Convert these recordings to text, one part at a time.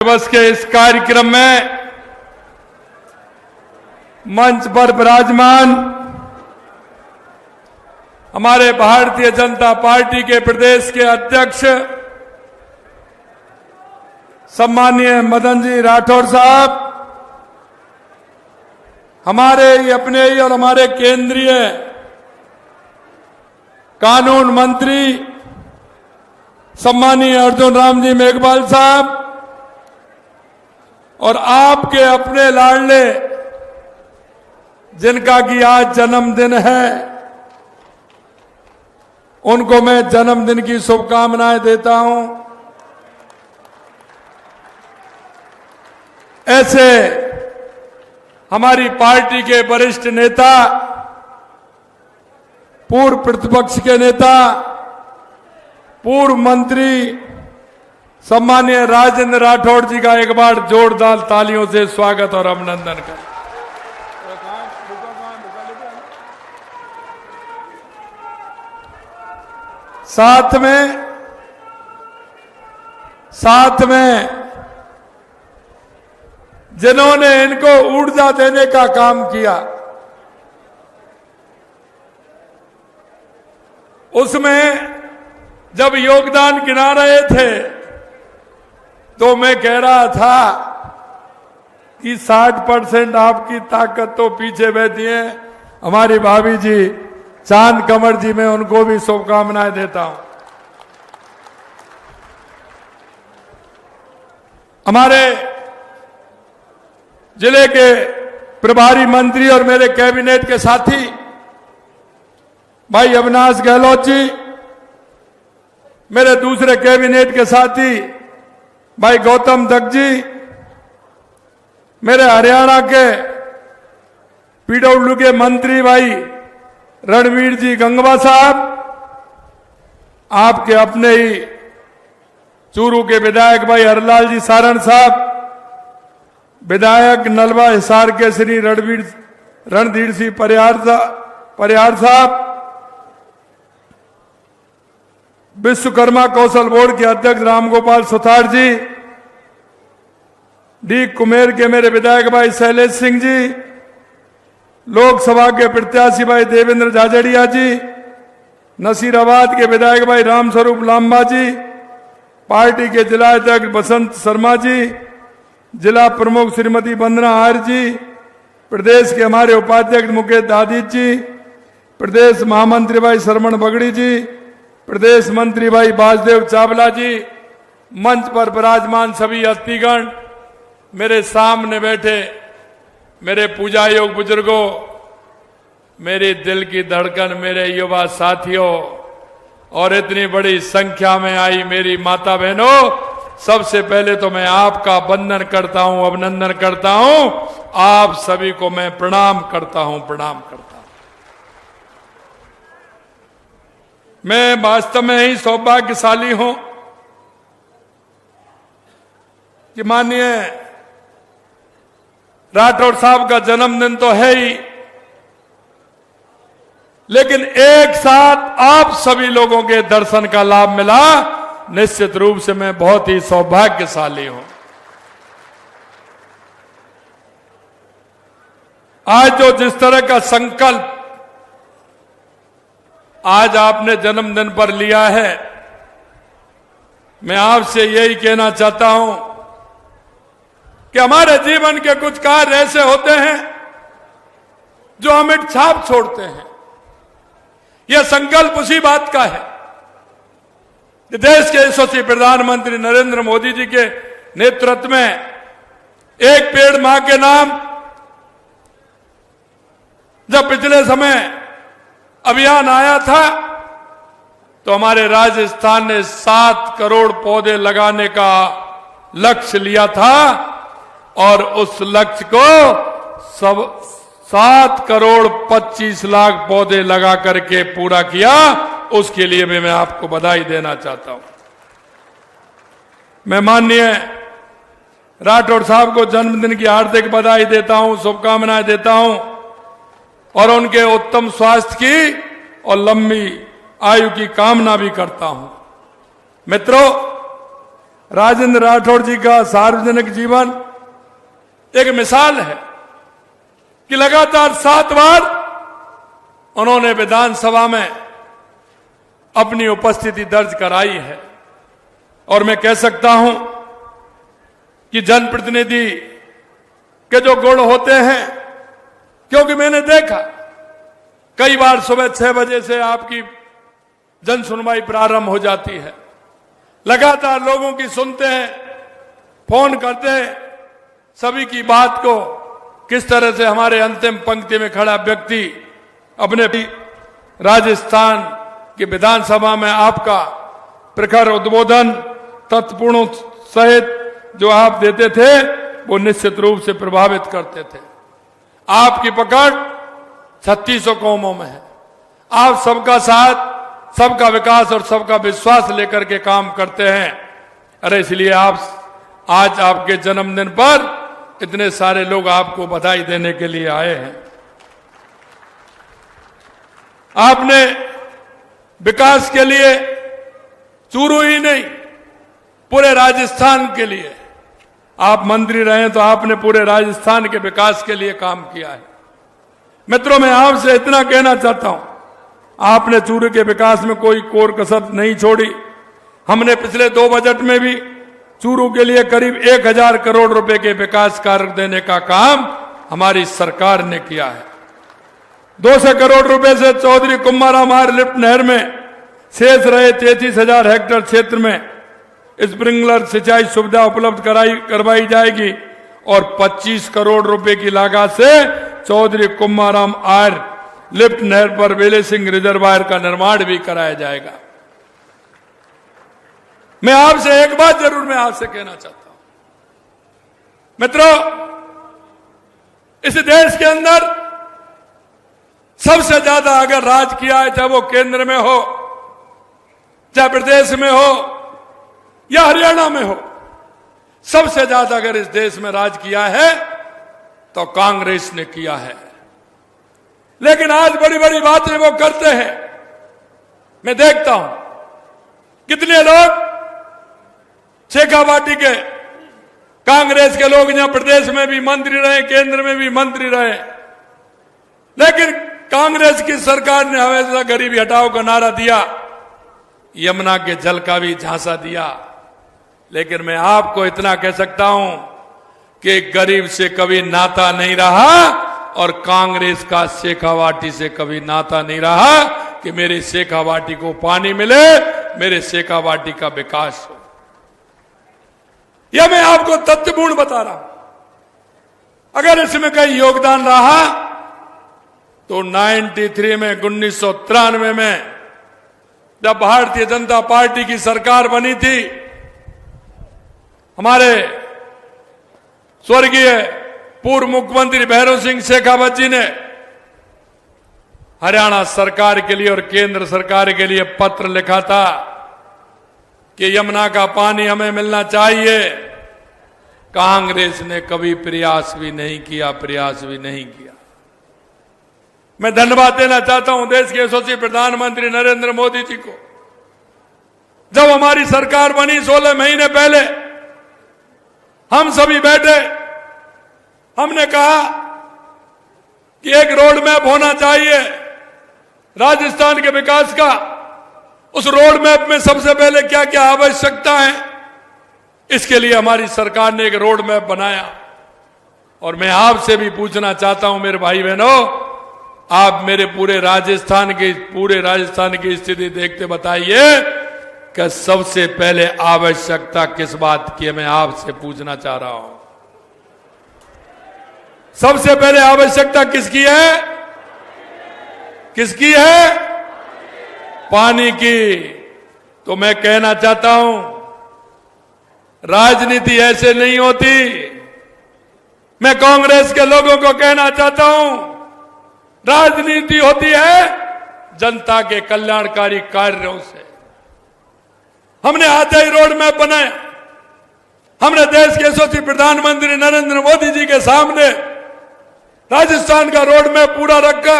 दिवस के इस कार्यक्रम में मंच पर विराजमान हमारे भारतीय जनता पार्टी के प्रदेश के अध्यक्ष सम्माननीय मदन जी राठौर साहब, हमारे ही अपने ही और हमारे केंद्रीय कानून मंत्री सम्माननीय अर्जुन राम जी मेघवाल साहब और आपके अपने लाडले जिनका कि आज जन्मदिन है, उनको मैं जन्मदिन की शुभकामनाएं देता हूं। ऐसे हमारी पार्टी के वरिष्ठ नेता, पूर्व प्रतिपक्ष के नेता, पूर्व मंत्री सम्माननीय राजेंद्र राठौड़ जी का एक बार जोरदार तालियों से स्वागत और अभिनंदन करें। साथ में जिन्होंने इनको ऊर्जा देने का काम किया, उसमें जब योगदान गिना रहे थे तो मैं कह रहा था कि 60% आपकी ताकत तो पीछे बैठी है हमारी भाभी जी चांद कमर जी, मैं उनको भी शुभकामनाएं देता हूं। हमारे जिले के प्रभारी मंत्री और मेरे कैबिनेट के साथी भाई अविनाश गहलोत जी, मेरे दूसरे कैबिनेट के साथी भाई गौतम दत्त जी, मेरे हरियाणा के पीडब्ल्यू के मंत्री भाई रणवीर जी गंगवा साहब, आपके अपने ही चूरू के विधायक भाई हरलाल जी सारण साहब, विधायक नलवा हिसार के श्री रणधीर सिंह परिहार साहब, विश्वकर्मा कौशल बोर्ड के अध्यक्ष रामगोपाल सुथार जी, डी कुमेर के मेरे विधायक भाई शैलेश सिंह जी, लोकसभा के प्रत्याशी भाई देवेंद्र झाझड़िया जी, नसीराबाद के विधायक भाई रामस्वरूप लांबा जी, पार्टी के जिला अध्यक्ष बसंत शर्मा जी, जिला प्रमुख श्रीमती वंदना आर्य जी, प्रदेश के हमारे उपाध्यक्ष मुकेश दादित जी, प्रदेश महामंत्री भाई शरमण बगड़ी जी, प्रदेश मंत्री भाई बाजदेव चावला जी, मंच पर विराजमान सभी अतिथिगण, मेरे सामने बैठे मेरे पूजा योग बुजुर्गों, मेरे दिल की धड़कन, मेरे युवा साथियों और इतनी बड़ी संख्या में आई मेरी माता बहनों, सबसे पहले तो मैं आपका वंदन करता हूं, अभिनंदन करता हूं। आप सभी को मैं प्रणाम करता हूं। मैं वास्तव में ही सौभाग्यशाली हूं कि माननीय राठौड़ साहब का जन्मदिन तो है ही, लेकिन एक साथ आप सभी लोगों के दर्शन का लाभ मिला, निश्चित रूप से मैं बहुत ही सौभाग्यशाली हूं। आज जो जिस तरह का संकल्प आज आपने जन्मदिन पर लिया है, मैं आपसे यही कहना चाहता हूं कि हमारे जीवन के कुछ कार्य ऐसे होते हैं जो अमिट छाप छोड़ते हैं। यह संकल्प उसी बात का है कि देश के यशस्वी प्रधानमंत्री नरेंद्र मोदी जी के नेतृत्व में एक पेड़ मां के नाम जब पिछले समय अभियान आया था तो हमारे राजस्थान ने 7 करोड़ पौधे लगाने का लक्ष्य लिया था और उस लक्ष्य को सब 7 करोड़ 25 लाख पौधे लगा करके पूरा किया। उसके लिए भी मैं आपको बधाई देना चाहता हूं। मैं माननीय राठौड़ साहब को जन्मदिन की हार्दिक बधाई देता हूं, शुभकामनाएं देता हूं और उनके उत्तम स्वास्थ्य की और लंबी आयु की कामना भी करता हूं। मित्रों, राजेंद्र राठौड़ जी का सार्वजनिक जीवन एक मिसाल है कि लगातार 7 बार उन्होंने विधानसभा में अपनी उपस्थिति दर्ज कराई है। और मैं कह सकता हूं कि जनप्रतिनिधि के जो गुण होते हैं, क्योंकि मैंने देखा कई बार सुबह 6 बजे से आपकी जन सुनवाई प्रारंभ हो जाती है, लगातार लोगों की सुनते हैं, फोन करते हैं, सभी की बात को किस तरह से हमारे अंतिम पंक्ति में खड़ा व्यक्ति अपने राजस्थान की विधानसभा में आपका प्रखर उद्बोधन तत्वपूर्ण सहित जो आप देते थे वो निश्चित रूप से प्रभावित करते थे। आपकी पकड़ 3600 कौमों में है। आप सबका साथ, सबका विकास और सबका विश्वास लेकर के काम करते हैं। अरे इसलिए आप आज आपके जन्मदिन पर इतने सारे लोग आपको बधाई देने के लिए आए हैं। आपने विकास के लिए चूरू ही नहीं, पूरे राजस्थान के लिए आप मंत्री रहे तो आपने पूरे राजस्थान के विकास के लिए काम किया है। मित्रों, मैं आपसे इतना कहना चाहता हूं, आपने चूरू के विकास में कोई कोर कसर नहीं छोड़ी। हमने पिछले 2 बजट में भी चूरू के लिए करीब 1000 करोड़ रुपए के विकास कार्य देने का काम हमारी सरकार ने किया है। 200 करोड़ रुपए से चौधरी कुम्हाराम लिफ्ट नहर में शेष रहे 33,000 हेक्टेयर क्षेत्र में स्प्रिंकलर सिंचाई सुविधा उपलब्ध करवाई जाएगी और 25 करोड़ रुपए की लागत से चौधरी कुम्हाराम लिफ्ट नहर पर वेले सिंह रिजर्वायर का निर्माण भी कराया जाएगा। मैं आपसे एक बात जरूर मैं आपसे कहना चाहता हूं, मित्रों, इस देश के अंदर सबसे ज्यादा अगर राज किया है, चाहे वो केंद्र में हो, चाहे प्रदेश में हो या हरियाणा में हो, सबसे ज्यादा अगर इस देश में राज किया है तो कांग्रेस ने किया है। लेकिन आज बड़ी बड़ी बातें वो करते हैं। मैं देखता हूं कितने लोग शेखावाटी के कांग्रेस के लोग यहां प्रदेश में भी मंत्री रहे, केंद्र में भी मंत्री रहे, लेकिन कांग्रेस की सरकार ने हमेशा गरीबी हटाओ का नारा दिया, यमुना के जल का भी झांसा दिया। लेकिन मैं आपको इतना कह सकता हूं कि गरीब से कभी नाता नहीं रहा और कांग्रेस का शेखावाटी से कभी नाता नहीं रहा कि मेरे शेखावाटी को पानी मिले, मेरे शेखावाटी का विकास हो। यह मैं आपको तथ्यपूर्ण बता रहा हूं। अगर इसमें कहीं योगदान रहा तो 93 में 1993 में जब भारतीय जनता पार्टी की सरकार बनी थी, हमारे स्वर्गीय पूर्व मुख्यमंत्री भैरव सिंह शेखावत जी ने हरियाणा सरकार के लिए और केंद्र सरकार के लिए पत्र लिखा था कि यमुना का पानी हमें मिलना चाहिए। कांग्रेस ने कभी प्रयास भी नहीं किया। मैं धन्यवाद देना चाहता हूं देश के यशस्वी प्रधानमंत्री नरेंद्र मोदी जी को। जब हमारी सरकार बनी 16 महीने पहले हम सभी बैठे, हमने कहा कि एक रोड मैप होना चाहिए राजस्थान के विकास का। उस रोड मैप में सबसे पहले क्या क्या आवश्यकता है, इसके लिए हमारी सरकार ने एक रोड मैप बनाया। और मैं आपसे भी पूछना चाहता हूं मेरे भाई बहनों, आप मेरे पूरे राजस्थान की स्थिति देखते बताइए कि सबसे पहले आवश्यकता किस बात की है। मैं आपसे पूछना चाह रहा हूं, सबसे पहले आवश्यकता किसकी है? किसकी है? पानी की। तो मैं कहना चाहता हूं, राजनीति ऐसे नहीं होती। मैं कांग्रेस के लोगों को कहना चाहता हूं, राजनीति होती है जनता के कल्याणकारी कार्यों से। हमने आते ही रोड मैप बनाया। हमने देश के यशस्वी प्रधानमंत्री नरेंद्र मोदी जी के सामने राजस्थान का रोड मैप पूरा रखा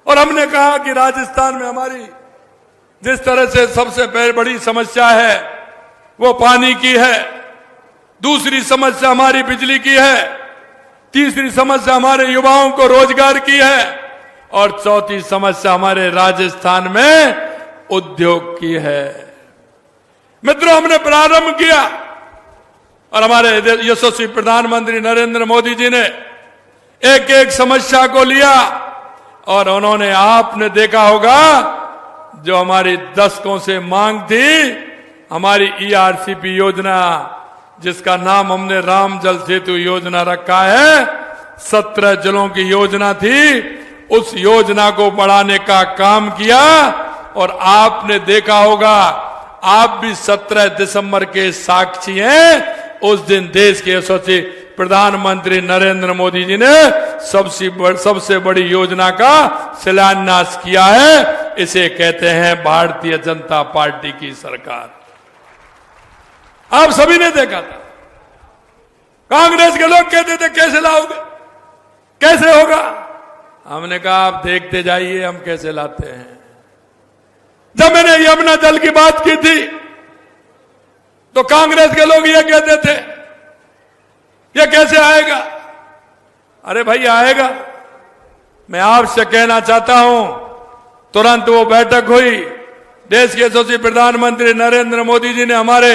और हमने कहा कि राजस्थान में हमारी जिस तरह से सबसे बड़ी समस्या है वो पानी की है, दूसरी समस्या हमारी बिजली की है, तीसरी समस्या हमारे युवाओं को रोजगार की है और चौथी समस्या हमारे राजस्थान में उद्योग की है। मित्रों, हमने प्रारंभ किया और हमारे यशस्वी प्रधानमंत्री नरेंद्र मोदी जी ने एक एक समस्या को लिया और उन्होंने, आपने देखा होगा, जो हमारी दशकों से मांग थी, हमारी ERCP योजना, जिसका नाम हमने राम जल सेतु योजना रखा है, 17 जिलों की योजना थी, उस योजना को बढ़ाने का काम किया। और आपने देखा होगा, आप भी 17 दिसंबर के साक्षी हैं, उस दिन देश के यशस्वी प्रधानमंत्री नरेंद्र मोदी जी ने सबसे बड़ी योजना का शिलान्यास किया है। इसे कहते हैं भारतीय जनता पार्टी की सरकार। आप सभी ने देखा था, कांग्रेस के लोग कहते थे कैसे लाओगे, कैसे होगा। हमने कहा आप देखते जाइए हम कैसे लाते हैं। जब मैंने यमुना जल की बात की थी तो कांग्रेस के लोग ये कहते थे ये कैसे आएगा। अरे भाई आएगा। मैं आपसे कहना चाहता हूं, तुरंत वो बैठक हुई, देश के यशस्वी प्रधानमंत्री नरेंद्र मोदी जी ने हमारे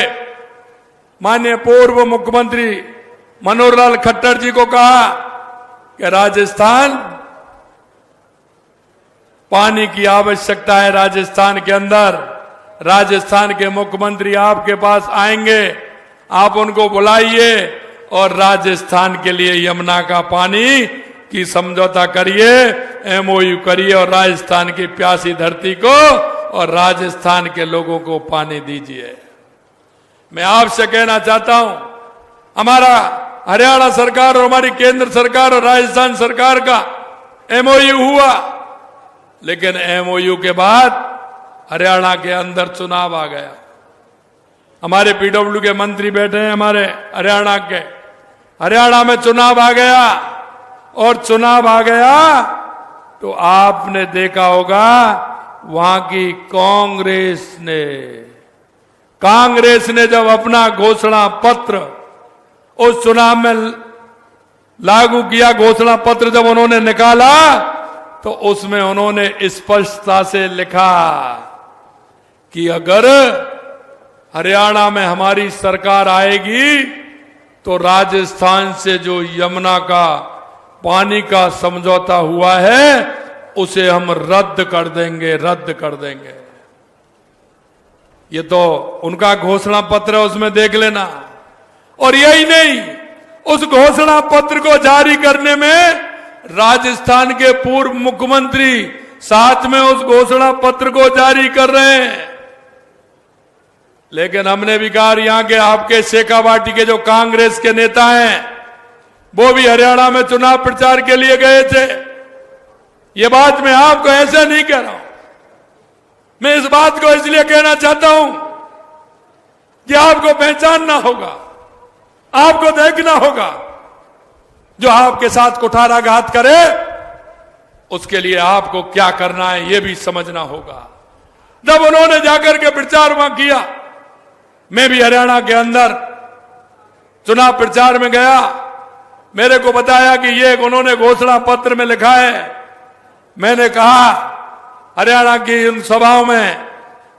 माननीय पूर्व मुख्यमंत्री मनोहर लाल खट्टर जी को कहा कि राजस्थान, पानी की आवश्यकता है राजस्थान के अंदर, राजस्थान के मुख्यमंत्री आपके पास आएंगे, आप उनको बुलाइए और राजस्थान के लिए यमुना का पानी की समझौता करिए, MOU करिए और राजस्थान की प्यासी धरती को और राजस्थान के लोगों को पानी दीजिए। मैं आपसे कहना चाहता हूं, हमारा हरियाणा सरकार और हमारी केंद्र सरकार और राजस्थान सरकार का MOU हुआ, लेकिन MOU के बाद हरियाणा के अंदर चुनाव आ गया। हमारे PW के मंत्री बैठे हैं हमारे हरियाणा के, हरियाणा में चुनाव आ गया और चुनाव आ गया तो आपने देखा होगा वहां की कांग्रेस ने जब अपना घोषणा पत्र उस चुनाव में लागू किया, घोषणा पत्र जब उन्होंने निकाला तो उसमें उन्होंने स्पष्टता से लिखा कि अगर हरियाणा में हमारी सरकार आएगी तो राजस्थान से जो यमुना का पानी का समझौता हुआ है उसे हम रद्द कर देंगे। ये तो उनका घोषणा पत्र है, उसमें देख लेना। और यही नहीं, उस घोषणा पत्र को जारी करने में राजस्थान के पूर्व मुख्यमंत्री साथ में उस घोषणा पत्र को जारी कर रहे हैं। लेकिन हमने भी कहा, यहां के आपके शेखावाटी के जो कांग्रेस के नेता हैं वो भी हरियाणा में चुनाव प्रचार के लिए गए थे। ये बात मैं आपको ऐसे नहीं कह रहा हूं, मैं इस बात को इसलिए कहना चाहता हूं कि आपको पहचानना होगा, आपको देखना होगा। जो आपके साथ कुठाराघात करे उसके लिए आपको क्या करना है ये भी समझना होगा। जब उन्होंने जाकर के प्रचार वहां किया, मैं भी हरियाणा के अंदर चुनाव प्रचार में गया, मेरे को बताया कि ये उन्होंने घोषणा पत्र में लिखा है। मैंने कहा हरियाणा की उन सभाओं में,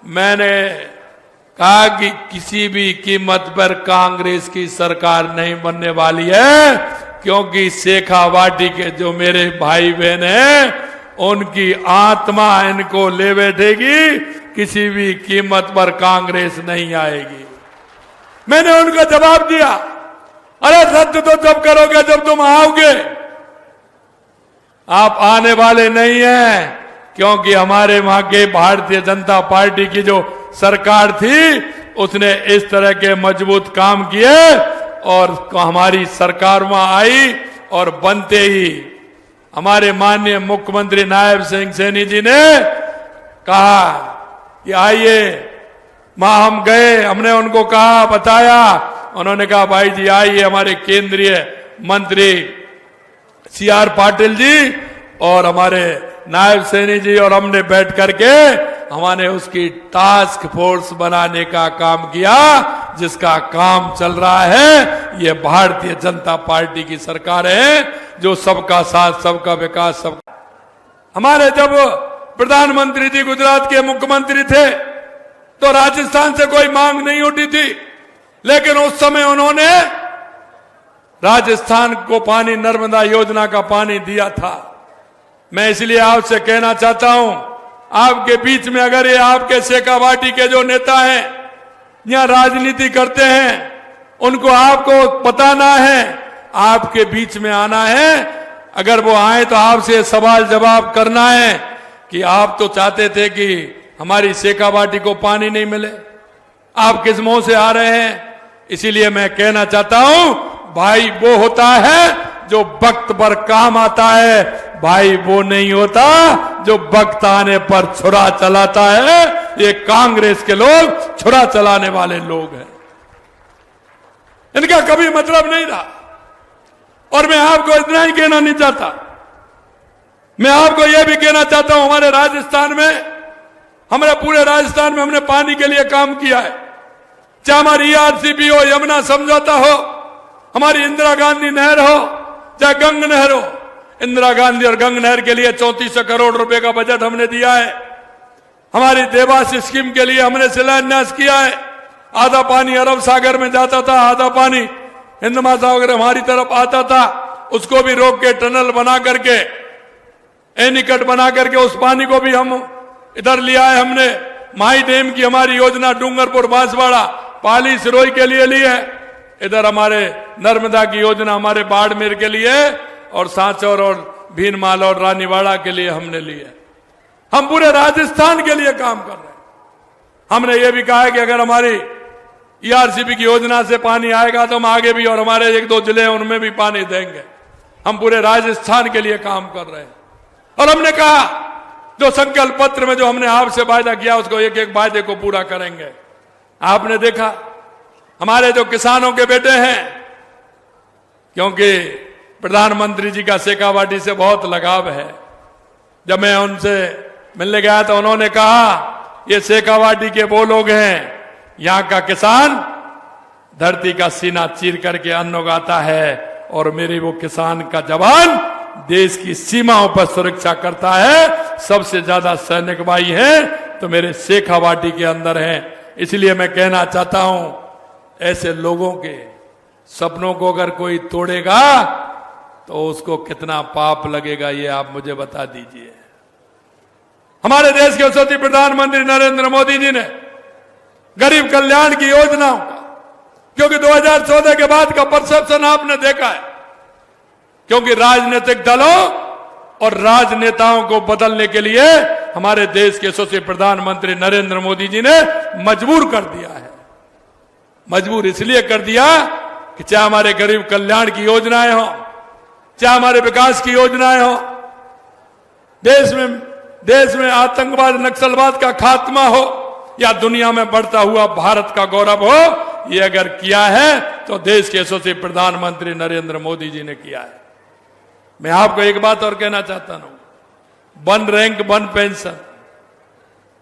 मैंने कहा कि किसी भी कीमत पर कांग्रेस की सरकार नहीं बनने वाली है, क्योंकि शेखावाटी के जो मेरे भाई बहन हैं उनकी आत्मा इनको ले बैठेगी, किसी भी कीमत पर कांग्रेस नहीं आएगी। मैंने उनको जवाब दिया, अरे रद्द तो जब करोगे जब तुम आओगे, आप आने वाले नहीं हैं, क्योंकि हमारे वहां के भारतीय जनता पार्टी की जो सरकार थी उसने इस तरह के मजबूत काम किए और हमारी सरकार वहां आई और बनते ही हमारे माननीय मुख्यमंत्री नायब सिंह सैनी जी ने कहा कि आइए। वहां हम गए, हमने उनको कहा, बताया, उन्होंने कहा भाई जी आइए, हमारे केंद्रीय मंत्री CR पाटिल जी और हमारे नायब सैनी जी और हमने बैठ करके हमने उसकी टास्क फोर्स बनाने का काम किया, जिसका काम चल रहा है। ये भारतीय जनता पार्टी की सरकार है, जो सबका साथ, सबका विकास, सब। हमारे जब प्रधानमंत्री जी गुजरात के मुख्यमंत्री थे तो राजस्थान से कोई मांग नहीं उठी थी, लेकिन उस समय उन्होंने राजस्थान को पानी, नर्मदा योजना का पानी दिया था। मैं इसलिए आपसे कहना चाहता हूं, आपके बीच में अगर ये आपके शेखावाटी के जो नेता हैं यहां राजनीति करते हैं, उनको आपको बताना है, आपके बीच में आना है। अगर वो आए तो आपसे सवाल जवाब करना है कि आप तो चाहते थे कि हमारी शेखावाटी को पानी नहीं मिले, आप किस मुंह से आ रहे हैं। इसीलिए मैं कहना चाहता हूं, भाई वो होता है जो वक्त पर काम आता है, भाई वो नहीं होता जो वक्त आने पर छुरा चलाता है। ये कांग्रेस के लोग छुरा चलाने वाले लोग हैं, इनका कभी मतलब नहीं रहा। और मैं आपको इतना ही कहना नहीं चाहता, मैं आपको यह भी कहना चाहता हूं, हमारे राजस्थान में, हमारे पूरे राजस्थान में हमने पानी के लिए काम किया है। चाहे हमारी ERCP हो, यमुना समझौता हो, हमारी इंदिरा गांधी नहर हो, चाहे गंग नहर हो। इंदिरा गांधी और गंग नहर के लिए 3400 करोड़ रुपए का बजट हमने दिया है। हमारी देवास स्कीम के लिए हमने शिलान्यास किया है। आधा पानी अरब सागर में जाता था, आधा पानी हिंद महासागर हमारी तरफ आता था, उसको भी रोक के टनल बना करके, एनीकट बना करके उस पानी को भी हम इधर लिया है। हमने माई डैम की हमारी योजना डूंगरपुर, बांसवाड़ा, पाली, सिरोही के लिए ली है। इधर हमारे नर्मदा की योजना हमारे बाड़मेर के लिए और सांचौर और भीनमाल और रानीवाड़ा के लिए हमने ली है। हम पूरे राजस्थान के लिए काम कर रहे हैं। हमने ये भी कहा है कि अगर हमारी ERCP की योजना से पानी आएगा तो हम आगे भी, और हमारे 1-2 जिले हैं उनमें भी पानी देंगे। हम पूरे राजस्थान के लिए काम कर रहे हैं। और हमने कहा, जो संकल्प पत्र में जो हमने आपसे वायदा किया, उसको एक एक वायदे को पूरा करेंगे। आपने देखा, हमारे जो किसानों के बेटे हैं, क्योंकि प्रधानमंत्री जी का शेखावाटी से बहुत लगाव है, जब मैं उनसे मिलने गया तो उन्होंने कहा, ये शेखावाटी के वो लोग हैं, यहां का किसान धरती का सीना चीर करके अन्न उगाता है, और मेरे वो किसान का जवान देश की सीमाओं पर सुरक्षा करता है। सबसे ज्यादा सैनिक भाई हैं तो मेरे शेखावाटी के अंदर हैं। इसलिए मैं कहना चाहता हूं, ऐसे लोगों के सपनों को अगर कोई तोड़ेगा तो उसको कितना पाप लगेगा, ये आप मुझे बता दीजिए। हमारे देश के यशस्वी प्रधानमंत्री नरेंद्र मोदी जी ने गरीब कल्याण की योजनाओं का, क्योंकि 2014 के बाद का परसेप्शन आपने देखा है, क्योंकि राजनीतिक दलों और राजनेताओं को बदलने के लिए हमारे देश के यशस्वी प्रधानमंत्री नरेंद्र मोदी जी ने मजबूर कर दिया है। मजबूर इसलिए कर दिया कि चाहे हमारे गरीब कल्याण की योजनाएं हो, चाहे हमारे विकास की योजनाएं हो, देश में आतंकवाद, नक्सलवाद का खात्मा हो, या दुनिया में बढ़ता हुआ भारत का गौरव हो, ये अगर किया है तो देश के यशस्वी प्रधानमंत्री नरेंद्र मोदी जी ने किया है। मैं आपको एक बात और कहना चाहता हूं, 1 रैंक 1 पेंशन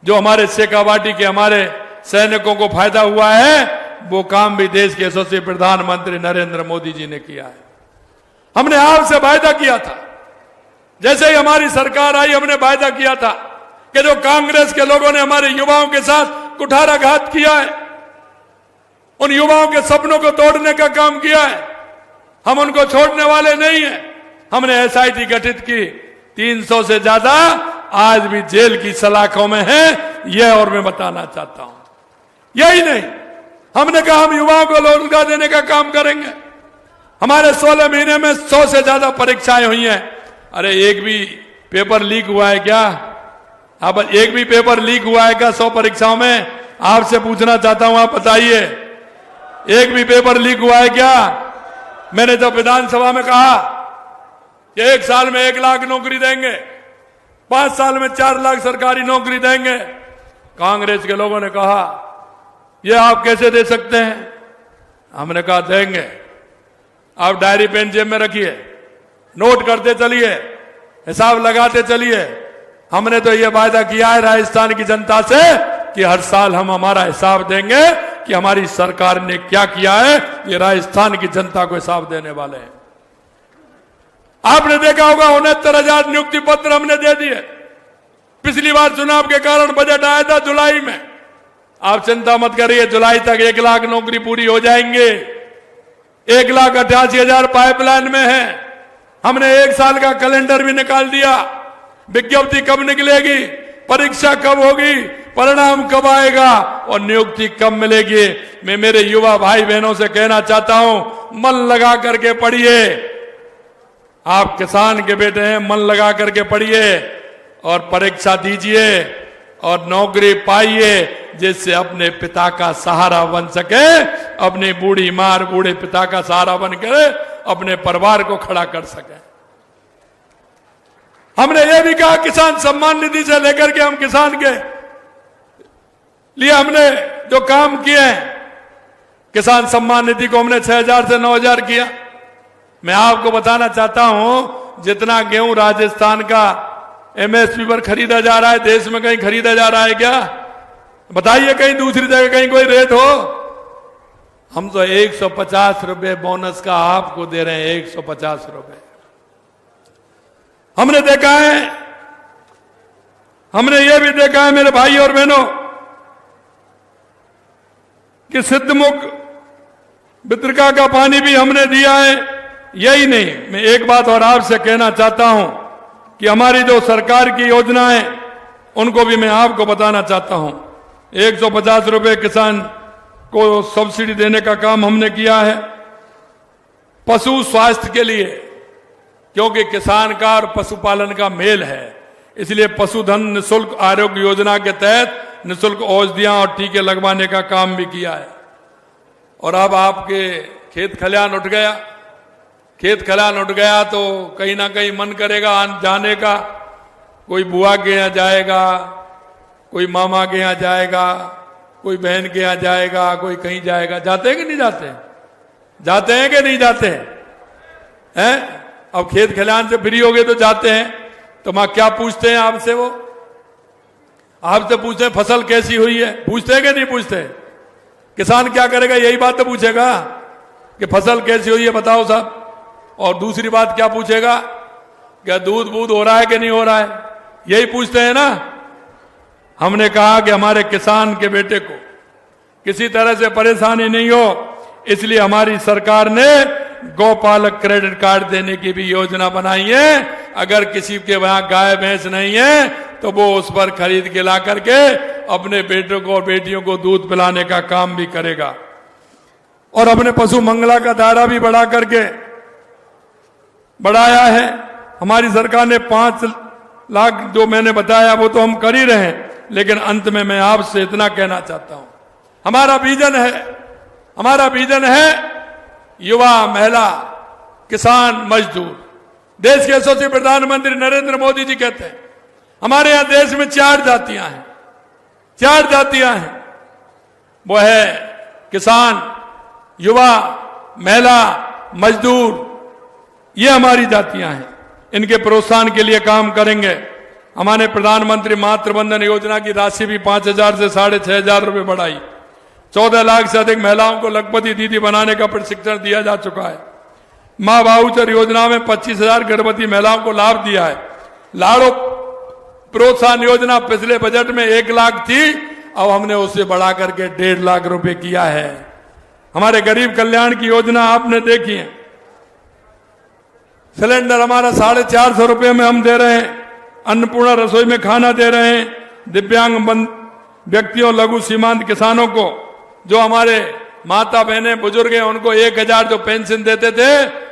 जो हमारे शेखावाटी के हमारे सैनिकों को फायदा हुआ है, वो काम भी देश के यशस्वी प्रधानमंत्री नरेंद्र मोदी जी ने किया है। हमने आपसे वायदा किया था, जैसे ही हमारी सरकार आई, हमने वायदा किया था कि जो कांग्रेस के लोगों ने हमारे युवाओं के साथ कुठाराघात किया है, उन युवाओं के सपनों को तोड़ने का काम किया है, हम उनको छोड़ने वाले नहीं हैं। हमने SIT गठित की, 300 से ज्यादा आज भी जेल की सलाखों में है, यह और मैं बताना चाहता हूं। यही नहीं, हमने कहा हम युवाओं को रोजगार देने का काम करेंगे। हमारे 16 महीने में 100 से ज्यादा परीक्षाएं हुई हैं। अरे एक भी पेपर लीक हुआ है क्या? अब एक भी पेपर लीक हुआ है क्या 100 परीक्षाओं में? आपसे पूछना चाहता हूं, आप बताइए, एक भी पेपर लीक हुआ है क्या? मैंने जब विधानसभा में कहा कि 1 साल में 1 लाख नौकरी देंगे, 5 साल में 4 लाख सरकारी नौकरी देंगे, कांग्रेस के लोगों ने कहा ये आप कैसे दे सकते हैं? हमने कहा देंगे, आप डायरी पेन जेब में रखिए, नोट करते चलिए, हिसाब लगाते चलिए, हमने तो ये वायदा किया है राजस्थान की जनता से कि हर साल हम हमारा हिसाब देंगे कि हमारी सरकार ने क्या किया है। ये राजस्थान की जनता को हिसाब देने वाले हैं। आपने देखा होगा 69,000 नियुक्ति पत्र हमने दे दिए। पिछली बार चुनाव के कारण बजट आया था जुलाई में। आप चिंता मत करिए, जुलाई तक 1 लाख नौकरी पूरी हो जाएंगे। 1,88,000 पाइपलाइन में है। हमने 1 साल का कैलेंडर भी निकाल दिया। विज्ञप्ति कब निकलेगी, परीक्षा कब होगी, परिणाम कब आएगा और नियुक्ति कब मिलेगी। मैं मेरे युवा भाई बहनों से कहना चाहता हूं, मन लगा करके पढ़िए। आप किसान के बेटे हैं, मन लगा करके पढ़िए और परीक्षा दीजिए और नौकरी पाइए, जिससे अपने पिता का सहारा बन सके, अपनी बूढ़ी मां बूढ़े पिता का सहारा बनकर अपने परिवार को खड़ा कर सके। हमने ये भी कहा किसान सम्मान निधि से लेकर के हम किसान के लिए हमने जो काम किए हैं, किसान सम्मान निधि को हमने 6,000 से 9,000 किया। मैं आपको बताना चाहता हूं, जितना गेहूं राजस्थान का एमएसपी पर खरीदा जा रहा है, देश में कहीं खरीदा जा रहा है क्या? बताइए, कहीं दूसरी जगह कहीं कोई रेट हो? हम तो 150 रुपए बोनस का आपको दे रहे हैं, 150 रुपए। हमने देखा है, हमने ये भी देखा है मेरे भाई और बहनों कि सिद्धमुख बित्रका का पानी भी हमने दिया है। यही नहीं, मैं एक बात और आपसे कहना चाहता हूं कि हमारी जो सरकार की योजनाएं उनको भी मैं आपको बताना चाहता हूं। 150 रुपए किसान को सब्सिडी देने का काम हमने किया है। पशु स्वास्थ्य के लिए, क्योंकि किसान का और पशुपालन का मेल है, इसलिए पशुधन निःशुल्क आरोग्य योजना के तहत निःशुल्क औषधियां और टीके लगवाने का काम भी किया है। और अब आपके खेत खलिहान उठ गया, खेत खलिहान उठ गया तो कहीं ना कहीं मन करेगा जाने का। कोई बुआ के यहाँ जाएगा, कोई मामा के यहाँ जाएगा, कोई बहन के यहाँ जाएगा, कोई कहीं जाएगा। जाते हैं कि नहीं जाते? जाते हैं कि नहीं जाते हैं? अब खेत खलिहान से फ्री हो गए तो जाते हैं। तो मां क्या पूछते हैं आपसे? वो आपसे पूछते हैं फसल कैसी हुई है, पूछते हैं कि नहीं पूछते? किसान क्या करेगा, यही बात तो पूछेगा कि फसल कैसी हुई है बताओ साहब। और दूसरी बात क्या पूछेगा, क्या दूध बूध हो रहा है कि नहीं हो रहा है, यही पूछते हैं ना। हमने कहा कि हमारे किसान के बेटे को किसी तरह से परेशानी नहीं हो, इसलिए हमारी सरकार ने गौपालक क्रेडिट कार्ड देने की भी योजना बनाई है। अगर किसी के वहां गाय भैंस नहीं है तो वो उस पर खरीद के ला करके अपने बेटों को और बेटियों को दूध पिलाने का काम भी करेगा। और अपने पशु मंगला का दायरा भी बढ़ा करके बढ़ाया है। हमारी सरकार ने 5 लाख जो मैंने बताया वो तो हम कर ही रहे हैं, लेकिन अंत में मैं आपसे इतना कहना चाहता हूं, हमारा विजन है युवा, महिला, किसान, मजदूर। देश के यशस्वी प्रधानमंत्री नरेंद्र मोदी जी कहते हैं हमारे यहां देश में 4 जातियां हैं, 4 जातियां हैं। वो है किसान, युवा, महिला, मजदूर। ये हमारी जातियां हैं। इनके प्रोत्साहन के लिए काम करेंगे। हमारे प्रधानमंत्री मातृ वंदन योजना की राशि भी 5,000 से 6,500 रुपए बढ़ाई। 14 लाख से अधिक महिलाओं को लखपति दीदी बनाने का प्रशिक्षण दिया जा चुका है। मां वाउचर योजना में 25,000 गर्भवती महिलाओं को लाभ दिया है। लाड़ो प्रोत्साहन योजना पिछले बजट में 1 लाख थी, अब हमने उससे बढ़ा करके 1.5 लाख रुपए किया है। हमारे गरीब कल्याण की योजना आपने देखी है। सिलेंडर हमारा 450 रुपए में हम दे रहे हैं। अन्नपूर्णा रसोई में खाना दे रहे हैं। दिव्यांग व्यक्तियों, लघु सीमांत किसानों को, जो हमारे माता बहनें बुजुर्ग हैं, उनको 1,000 जो पेंशन देते थे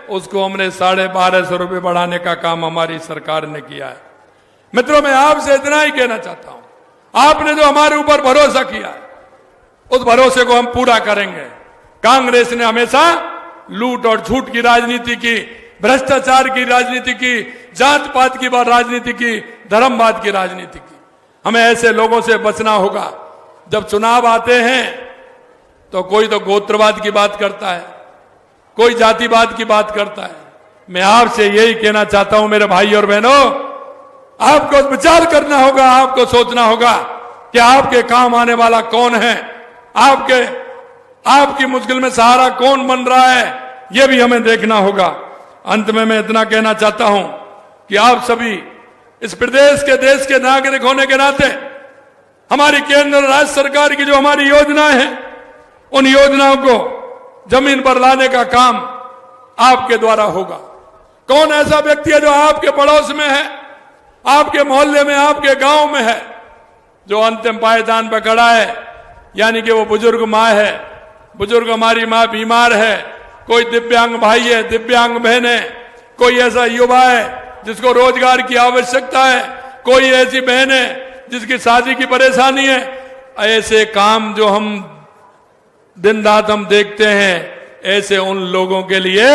उसको हमने 1,250 रुपए बढ़ाने का काम हमारी सरकार ने किया है। मित्रों, मैं आपसे इतना ही कहना चाहता हूं, आपने जो हमारे ऊपर भरोसा किया उस भरोसे को हम पूरा करेंगे। कांग्रेस ने हमेशा लूट और झूठ की राजनीति की, भ्रष्टाचार की राजनीति की, जात पात की राजनीति की, धर्मवाद की राजनीति की। हमें ऐसे लोगों से बचना होगा। जब चुनाव आते हैं तो कोई तो गोत्रवाद की बात करता है, कोई जातिवाद की बात करता है। मैं आपसे यही कहना चाहता हूं मेरे भाई और बहनों, आपको विचार करना होगा, आपको सोचना होगा कि आपके काम आने वाला कौन है, आपकी मुश्किल में सहारा कौन बन रहा है, यह भी हमें देखना होगा। अंत में मैं इतना कहना चाहता हूं कि आप सभी इस प्रदेश के, देश के नागरिक होने के नाते हमारी केंद्र और राज्य सरकार की जो हमारी योजनाएं हैं, उन योजनाओं को जमीन पर लाने का काम आपके द्वारा होगा। कौन ऐसा व्यक्ति है जो आपके पड़ोस में है, आपके मोहल्ले में, आपके गांव में है, जो अंतिम पायदान पर खड़ा है, यानी कि वो बुजुर्ग माँ है, बुजुर्ग हमारी माँ बीमार है, कोई दिव्यांग भाई है, दिव्यांग बहन है, कोई ऐसा युवा है जिसको रोजगार की आवश्यकता है, कोई ऐसी बहन है जिसकी शादी की परेशानी है। ऐसे काम जो हम दिन रात हम देखते हैं, ऐसे उन लोगों के लिए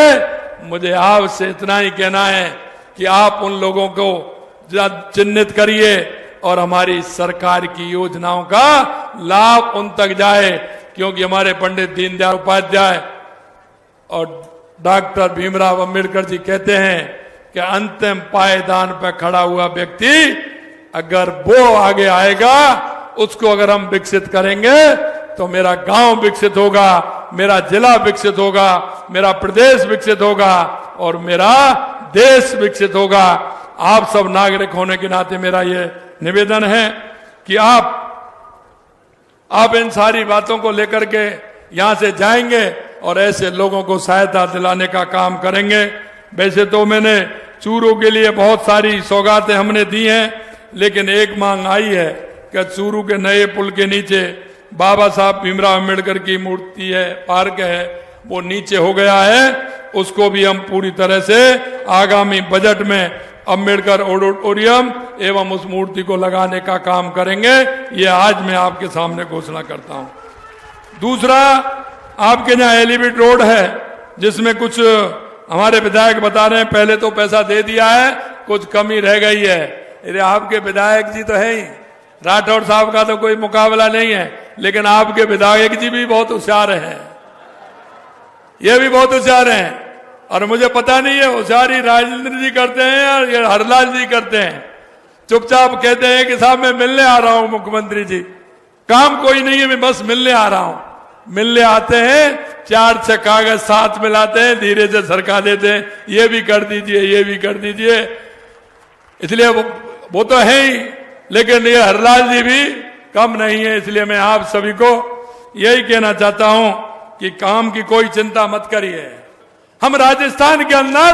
मुझे आपसे इतना ही कहना है कि आप उन लोगों को चिन्हित करिए और हमारी सरकार की योजनाओं का लाभ उन तक जाए, क्योंकि हमारे पंडित दीनदयाल उपाध्याय और डॉक्टर भीमराव अंबेडकर जी कहते हैं कि अंतिम पायदान पर खड़ा हुआ व्यक्ति अगर वो आगे आएगा, उसको अगर हम विकसित करेंगे तो मेरा गांव विकसित होगा, मेरा जिला विकसित होगा, मेरा प्रदेश विकसित होगा और मेरा देश विकसित होगा। आप सब नागरिक होने के नाते मेरा ये निवेदन है कि आप इन सारी बातों को लेकर के यहां से जाएंगे और ऐसे लोगों को सहायता दिलाने का काम करेंगे। वैसे तो मैंने चूरू के लिए बहुत सारी सौगातें हमने दी हैं, लेकिन एक मांग आई है कि चूरू के नए पुल के नीचे बाबा साहब भीमराव अम्बेडकर की मूर्ति है, पार्क है, वो नीचे हो गया है, उसको भी हम पूरी तरह से आगामी बजट में अम्बेडकर ऑडिटोरियम एवं उस मूर्ति को लगाने का काम करेंगे। ये आज मैं आपके सामने घोषणा करता हूं। दूसरा, आपके यहाँ एलिवेटेड रोड है, जिसमें कुछ हमारे विधायक बता रहे हैं पहले तो पैसा दे दिया है, कुछ कमी रह गई है। अरे आपके विधायक जी तो है ही, राठौड़ साहब का तो कोई मुकाबला नहीं है, लेकिन आपके विधायक जी भी बहुत होशियार हैं, ये भी बहुत होशियार हैं। और मुझे पता नहीं है होशियारी राजेंद्र जी करते हैं या ये हरलाल जी करते हैं। चुपचाप कहते हैं कि साहब मैं मिलने आ रहा हूं मुख्यमंत्री जी, काम कोई नहीं है, मैं बस मिलने आ रहा हूं। मिलने आते हैं, 4-6 कागज साथ मिलाते हैं, धीरे से सरका देते हैं, ये भी कर दीजिए, ये भी कर दीजिए। इसलिए वो तो है ही, लेकिन ये हरलाल जी भी कम नहीं है। इसलिए मैं आप सभी को यही कहना चाहता हूं कि काम की कोई चिंता मत करिए। हम राजस्थान के अंदर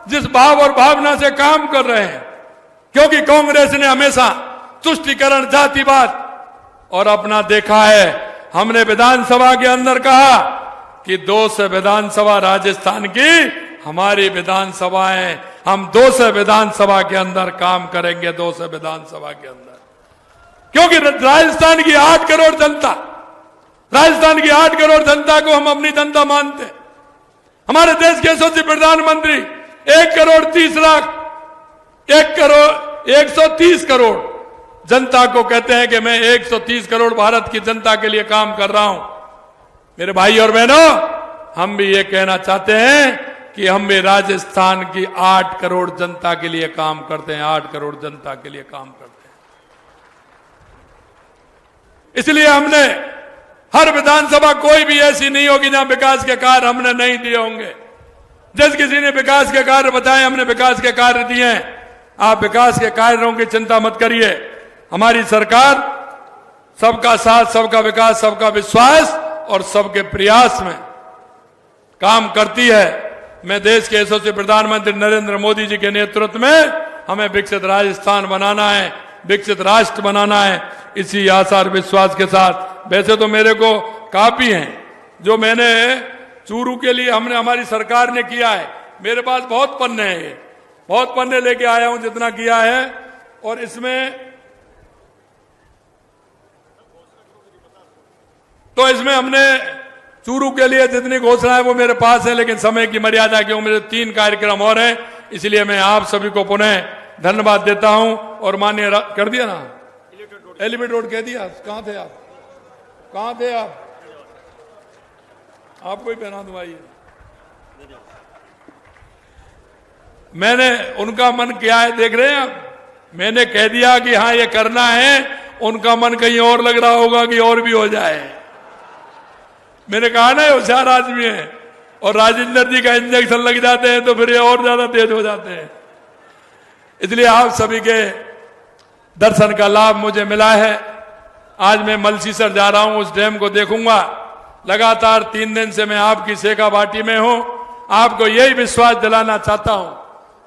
जिस भाव और भावना से काम कर रहे हैं, क्योंकि कांग्रेस ने हमेशा तुष्टीकरण, जातिवाद और अपना देखा है। हमने विधानसभा के अंदर कहा कि 200 विधानसभा राजस्थान की हमारी विधानसभाएं, हम 200 विधानसभा के अंदर काम करेंगे, 200 विधानसभा के अंदर, क्योंकि राजस्थान की 8 करोड़ जनता, राजस्थान की 8 करोड़ जनता को हम अपनी जनता मानते हैं। हमारे देश के यशस्वी प्रधानमंत्री 1 करोड़ 30 लाख, 130 करोड़ जनता को कहते हैं कि मैं 130 करोड़ भारत की जनता के लिए काम कर रहा हूं। मेरे भाई और बहनों, हम भी ये कहना चाहते हैं कि हम भी राजस्थान की 8 करोड़ जनता के लिए काम करते हैं, 8 करोड़ जनता के लिए काम करते हैं। इसलिए हमने हर विधानसभा कोई भी ऐसी नहीं होगी जहां विकास के कार्य हमने नहीं दिए होंगे। जिस किसी ने विकास के कार्य बताए, हमने विकास के कार्य दिए हैं। आप विकास के कार्यों की चिंता मत करिए। हमारी सरकार सबका साथ, सबका विकास, सबका विश्वास और सबके प्रयास में काम करती है। मैं देश के यशस्वी प्रधानमंत्री नरेंद्र मोदी जी के नेतृत्व में हमें विकसित राजस्थान बनाना है, विकसित राष्ट्र बनाना है, इसी आशा और विश्वास के साथ। वैसे तो मेरे को काफी हैं जो मैंने चूरू के लिए हमने, हमारी सरकार ने किया है। मेरे पास बहुत पन्ने हैं, ये बहुत पन्ने लेके आया हूं जितना किया है। और इसमें हमने चूरू के लिए जितनी घोषणा है वो मेरे पास है, लेकिन समय की मर्यादा क्यों, मेरे 3 कार्यक्रम और हैं, इसलिए मैं आप सभी को पुनः धन्यवाद देता हूं। और माननीय कर दिया ना, एलिवेटेड रोड कह दिया। कहां थे आप, कहां थे आप? आपको ही पहना दूं, आइए। मैंने उनका मन क्या है देख रहे हैं आप, मैंने कह दिया कि हाँ ये करना है, उनका मन कहीं और लग रहा होगा कि और भी हो जाए। मैंने कहा ना होशियार आदमी है, और राजेंद्र जी का इंजेक्शन लग जाते हैं तो फिर ये और ज्यादा तेज हो जाते हैं। इसलिए आप सभी के दर्शन का लाभ मुझे मिला है। आज मैं मलसीसर जा रहा हूं, उस डैम को देखूंगा। लगातार 3 दिन से मैं आपकी शेखावाटी में हूं। आपको यही विश्वास दिलाना चाहता हूं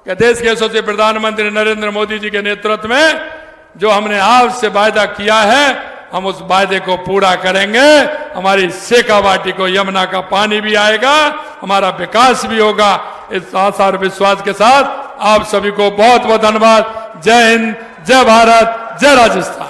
कि देश के यशस्वी प्रधानमंत्री नरेंद्र मोदी जी के नेतृत्व में जो हमने आपसे वायदा किया है, हम उस वायदे को पूरा करेंगे। हमारी शेखावाटी को यमुना का पानी भी आएगा, हमारा विकास भी होगा। इस आशा और विश्वास के साथ आप सभी को बहुत बहुत धन्यवाद। जय हिंद, जय भारत, जय राजस्थान।